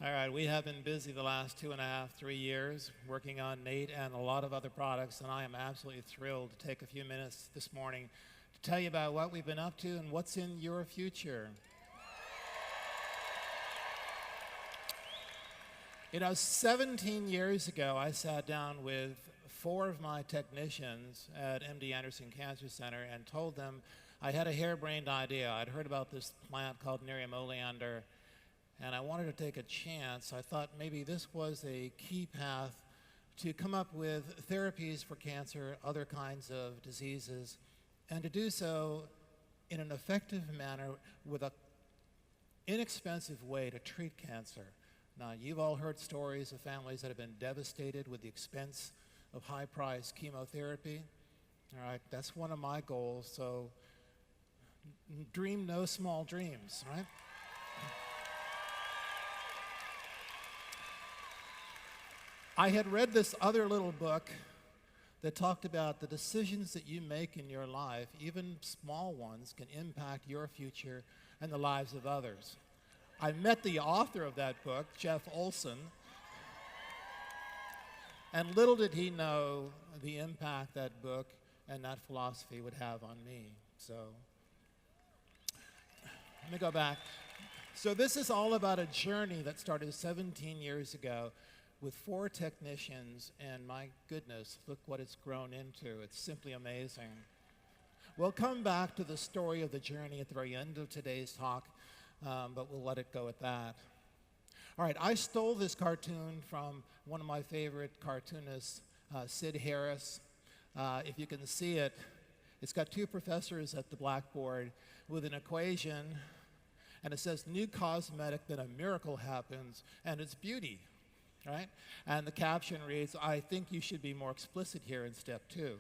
All right, we have been busy the last 2.5, 3 years working on Nate and a lot of other products, and I am absolutely thrilled to take a few minutes this morning to tell you about what we've been up to and what's in your future. You know, 17 years ago, I sat down with 4 of my technicians at MD Anderson Cancer Center and told them I had a harebrained idea. I'd heard about this plant called Nerium, and I wanted to take a chance. I thought maybe this was a key path to come up with therapies for cancer, other kinds of diseases, and to do so in an effective manner with an inexpensive way to treat cancer. Now, you've all heard stories of families that have been devastated with the expense of high-priced chemotherapy. All right, that's one of my goals, so dream no small dreams, right? I had read this other little book that talked about the decisions that you make in your life, even small ones, can impact your future and the lives of others. I met the author of that book, Jeff Olson, and little did he know the impact that book and that philosophy would have on me. So let me go back. So this is all about a journey that started 17 years ago with 4 technicians, and my goodness, look what it's grown into. It's simply amazing. We'll come back to the story of the journey at the very end of today's talk, but we'll let it go at that. All right, I stole this cartoon from one of my favorite cartoonists, Sid Harris. If you can see it, it's got 2 professors at the blackboard with an equation, and it says, new cosmetic, then a miracle happens, and it's beauty. Right? And the caption reads, I think you should be more explicit here in step 2.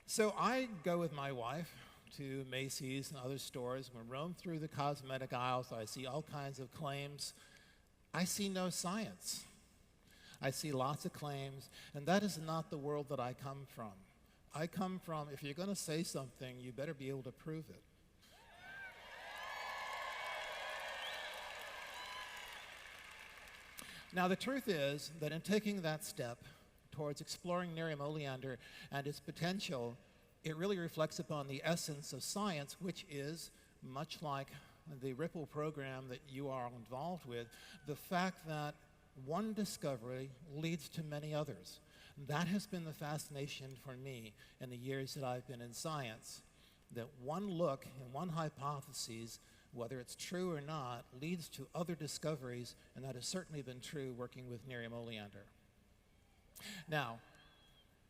So I go with my wife to Macy's and other stores. We roam through the cosmetic aisles. I see all kinds of claims. I see no science. I see lots of claims, and that is not the world that I come from. I come from, if you're going to say something, you better be able to prove it. Now, the truth is that in taking that step towards exploring Nerium oleander and its potential, it really reflects upon the essence of science, which is, much like the Ripple program that you are involved with, the fact that one discovery leads to many others. That has been the fascination for me in the years that I've been in science, that one look and one hypothesis, whether it's true or not, leads to other discoveries, and that has certainly been true working with Nerium oleander. Now,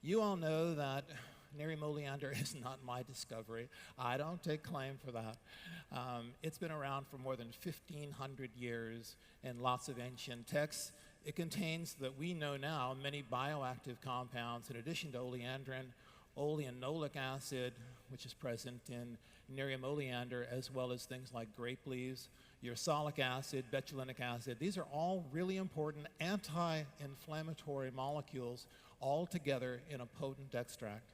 you all know that Nerium oleander is not my discovery. I don't take claim for that. It's been around for more than 1,500 years in lots of ancient texts. It contains, that we know now, many bioactive compounds in addition to oleandrin, oleanolic acid, which is present in Nerium oleander, as well as things like grape leaves, ursolic acid, betulinic acid. These are all really important anti-inflammatory molecules all together in a potent extract.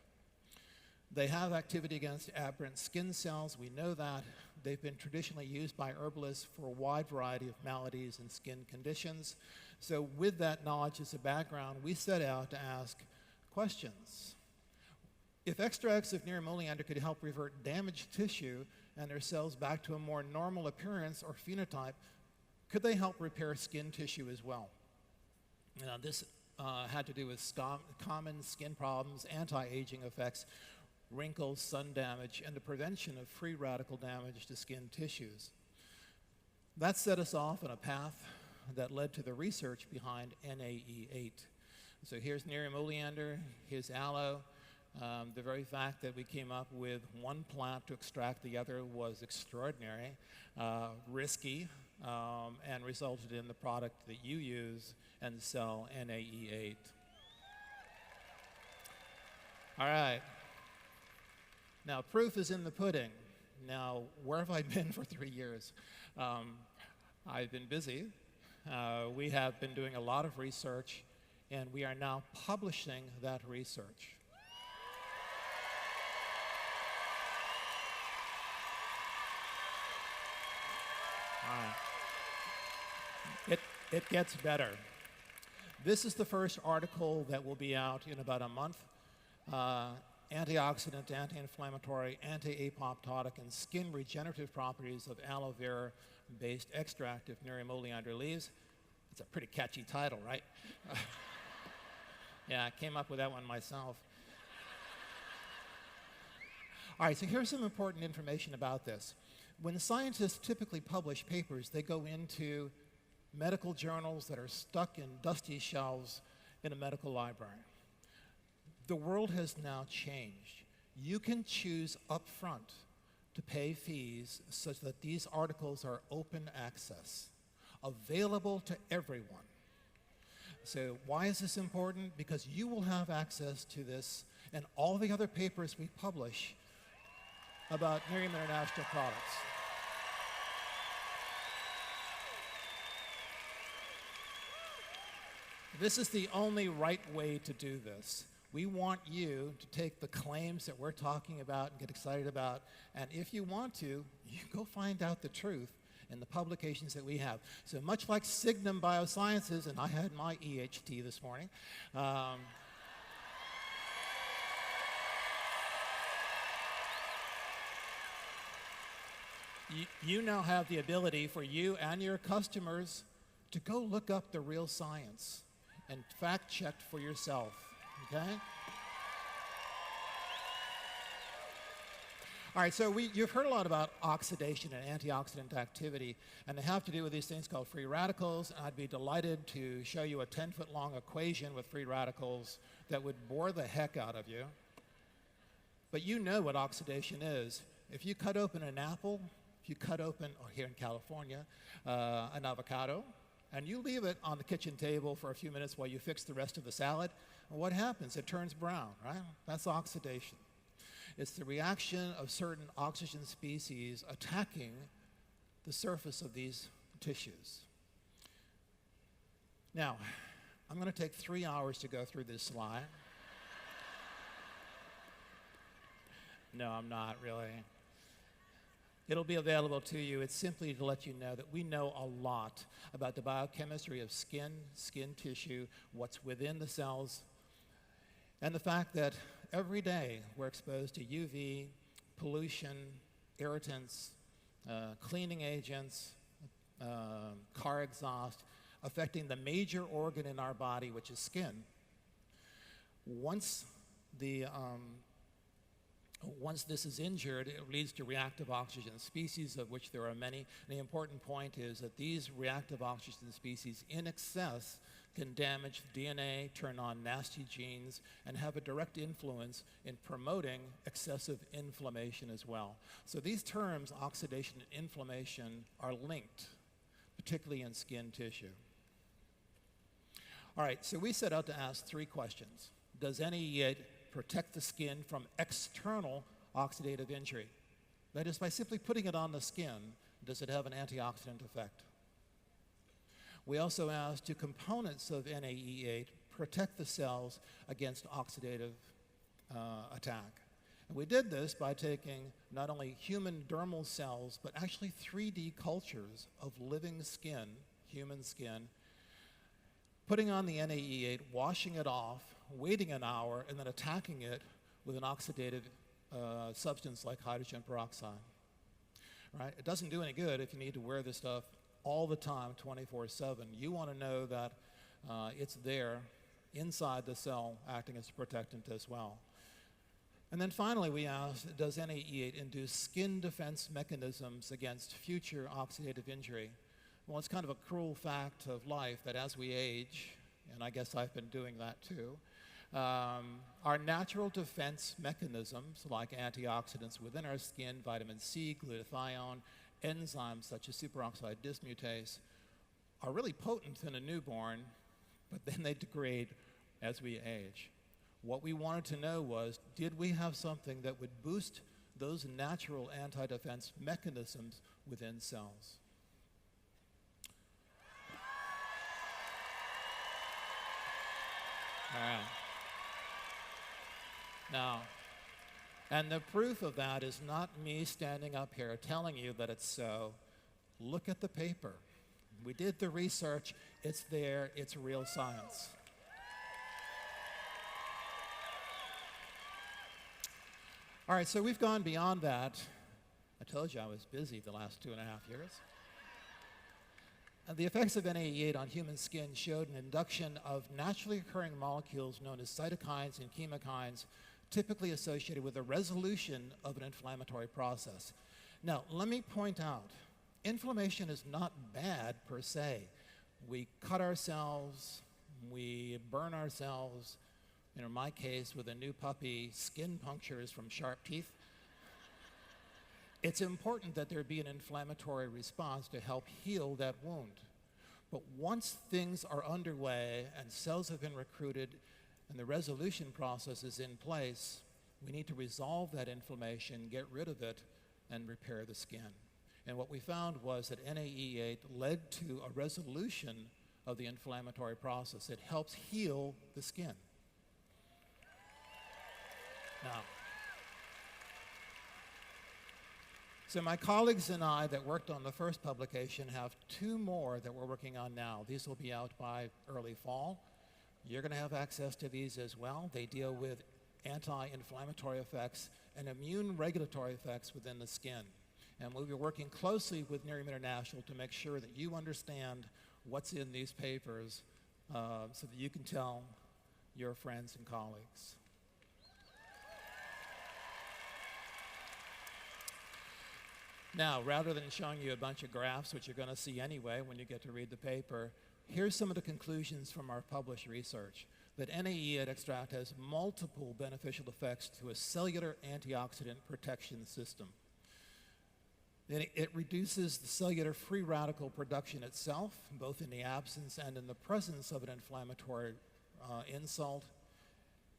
They have activity against aberrant skin cells. We know that. They've been traditionally used by herbalists for a wide variety of maladies and skin conditions. So with that knowledge as a background, we set out to ask questions. If extracts of Nerium oleander could help revert damaged tissue and their cells back to a more normal appearance or phenotype, could they help repair skin tissue as well? Now, this had to do with common skin problems, anti-aging effects, wrinkles, sun damage, and the prevention of free radical damage to skin tissues. That set us off on a path that led to the research behind NAE8. So here's Nerium oleander, here's aloe. The very fact that we came up with one plant to extract the other was extraordinary, risky, and resulted in the product that you use and sell, NAE8. All right. Now, proof is in the pudding. Now, where have I been for 3 years? I've been busy. We have been doing a lot of research, and we are now publishing that research. All right. It gets better. This is the first article that will be out in about a month. Antioxidant, anti-inflammatory, anti-apoptotic, and skin regenerative properties of aloe vera-based extract of Nerium oleander leaves. It's a pretty catchy title, right? Yeah, I came up with that one myself. All right, so here's some important information about this. When scientists typically publish papers, they go into medical journals that are stuck in dusty shelves in a medical library. The world has now changed. You can choose up front to pay fees such that these articles are open access, available to everyone. So why is this important? Because you will have access to this and all the other papers we publish about Nerium International products. This is the only right way to do this. We want you to take the claims that we're talking about and get excited about, and if you want to, you go find out the truth in the publications that we have. So much like Signum Biosciences, and I had my EHT this morning, you now have the ability for you and your customers to go look up the real science and fact-check for yourself, okay? All right, so you've heard a lot about oxidation and antioxidant activity, and they have to do with these things called free radicals, and I'd be delighted to show you a 10-foot-long equation with free radicals that would bore the heck out of you. But you know what oxidation is. If you cut open an apple, if you cut open, or here in California, an avocado, and you leave it on the kitchen table for a few minutes while you fix the rest of the salad, what happens? It turns brown, right? That's oxidation. It's the reaction of certain oxygen species attacking the surface of these tissues. Now, I'm going to take 3 hours to go through this slide. No, I'm not really. It'll be available to you. It's simply to let you know that we know a lot about the biochemistry of skin tissue, what's within the cells, and the fact that every day we're exposed to UV, pollution, irritants, cleaning agents, car exhaust, affecting the major organ in our body, which is skin. Once this is injured, it leads to reactive oxygen species, of which there are many. And the important point is that these reactive oxygen species in excess can damage DNA, turn on nasty genes, and have a direct influence in promoting excessive inflammation as well. So these terms, oxidation and inflammation, are linked, particularly in skin tissue. All right, so we set out to ask 3 questions. Does NAE8 protect the skin from external oxidative injury? That is, by simply putting it on the skin, does it have an antioxidant effect? We also asked, do components of NAE8 protect the cells against oxidative attack? And we did this by taking not only human dermal cells, but actually 3D cultures of living skin, human skin, putting on the NAE8, washing it off, waiting an hour, and then attacking it with an oxidative substance like hydrogen peroxide. Right? It doesn't do any good if you need to wear this stuff all the time, 24/7. You want to know that it's there inside the cell acting as a protectant as well. And then finally we asked, does NAE8 induce skin defense mechanisms against future oxidative injury? Well, it's kind of a cruel fact of life that as we age, and I guess I've been doing that too, our natural defense mechanisms like antioxidants within our skin, vitamin C, glutathione, enzymes such as superoxide dismutase, are really potent in a newborn, but then they degrade as we age. What we wanted to know was, did we have something that would boost those natural anti-defense mechanisms within cells? All right. Now, and the proof of that is not me standing up here telling you that it's so. Look at the paper. We did the research. It's there. It's real science. All right, so we've gone beyond that. I told you I was busy the last 2.5 years. The effects of NAE8 on human skin showed an induction of naturally occurring molecules known as cytokines and chemokines, typically associated with the resolution of an inflammatory process. Now, let me point out, inflammation is not bad per se. We cut ourselves, we burn ourselves. In my case, with a new puppy, skin punctures from sharp teeth. It's important that there be an inflammatory response to help heal that wound. But once things are underway and cells have been recruited and the resolution process is in place, we need to resolve that inflammation, get rid of it, and repair the skin. And what we found was that NAE8 led to a resolution of the inflammatory process. It helps heal the skin. Now, so my colleagues and I that worked on the first publication have 2 more that we're working on now. These will be out by early fall. You're going to have access to these as well. They deal with anti-inflammatory effects and immune regulatory effects within the skin. And we'll be working closely with Nerium International to make sure that you understand what's in these papers so that you can tell your friends and colleagues. Now, rather than showing you a bunch of graphs, which you're going to see anyway when you get to read the paper, here's some of the conclusions from our published research, that NAE8 extract has multiple beneficial effects to a cellular antioxidant protection system. It reduces the cellular free radical production itself, both in the absence and in the presence of an inflammatory insult,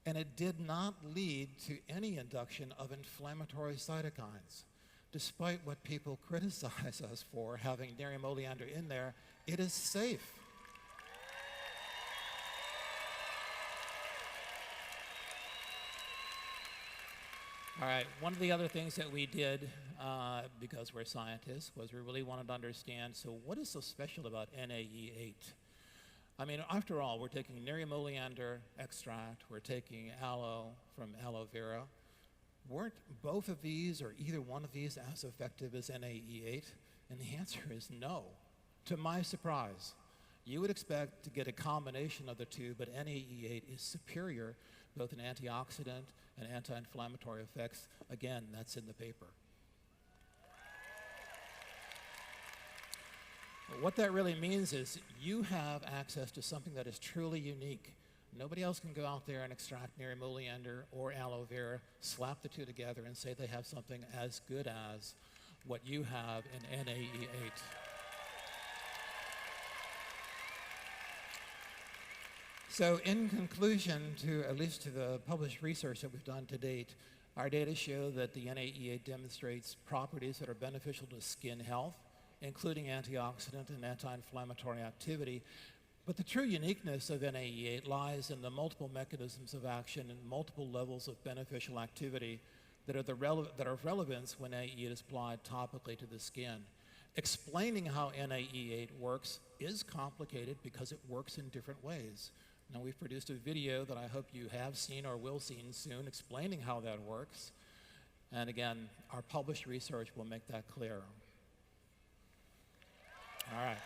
and it did not lead to any induction of inflammatory cytokines. Despite what people criticize us for, having Nerium oleander in there, it is safe. All right, one of the other things that we did, because we're scientists, was we really wanted to understand, so what is so special about NAE8? I mean, after all, we're taking Nerium oleander extract, we're taking aloe from aloe vera. Weren't both of these or either one of these as effective as NAE8? And the answer is no. To my surprise, you would expect to get a combination of the two, but NAE8 is superior, both in antioxidant and anti-inflammatory effects. Again, that's in the paper. What that really means is you have access to something that is truly unique. Nobody else can go out there and extract Nerium oleander or aloe vera, slap the two together, and say they have something as good as what you have in NAE8. So in conclusion, at least to the published research that we've done to date, our data show that the NAE8 demonstrates properties that are beneficial to skin health, including antioxidant and anti-inflammatory activity. But the true uniqueness of NAE8 lies in the multiple mechanisms of action and multiple levels of beneficial activity that are of relevance when NAE8 is applied topically to the skin. Explaining how NAE8 works is complicated because it works in different ways. Now, we've produced a video that I hope you have seen or will see soon explaining how that works. And again, our published research will make that clear. All right.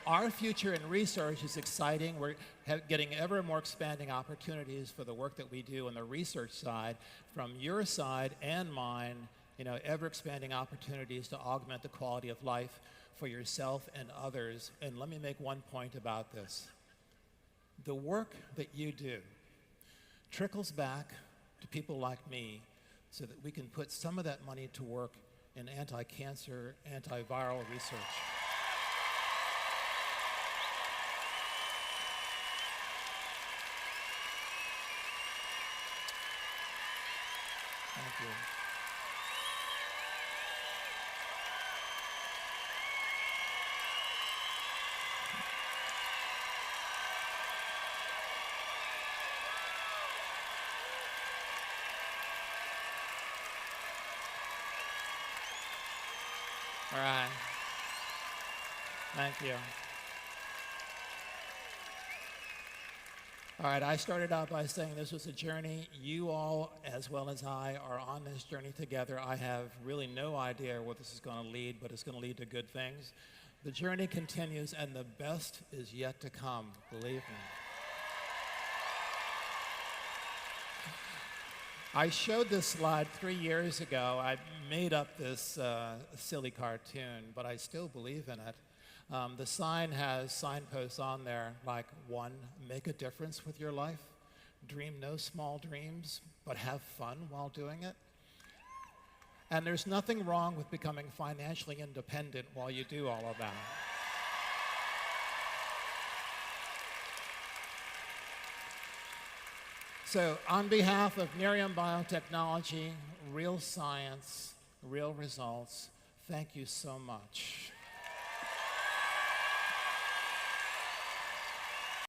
Our future in research is exciting. We're getting ever more expanding opportunities for the work that we do on the research side, from your side and mine, ever expanding opportunities to augment the quality of life for yourself and others. And let me make one point about this. The work that you do trickles back to people like me so that we can put some of that money to work in anti-cancer, antiviral research. Thank you. All right. Thank you. All right, I started out by saying this was a journey. You all, as well as I, are on this journey together. I have really no idea where this is going to lead, but it's going to lead to good things. The journey continues, and the best is yet to come, believe me. I showed this slide 3 years ago. I made up this silly cartoon, but I still believe in it. The sign has signposts on there like 1, make a difference with your life. Dream no small dreams, but have fun while doing it. And there's nothing wrong with becoming financially independent while you do all of that. So on behalf of Nerium Biotechnology, real science, real results, thank you so much.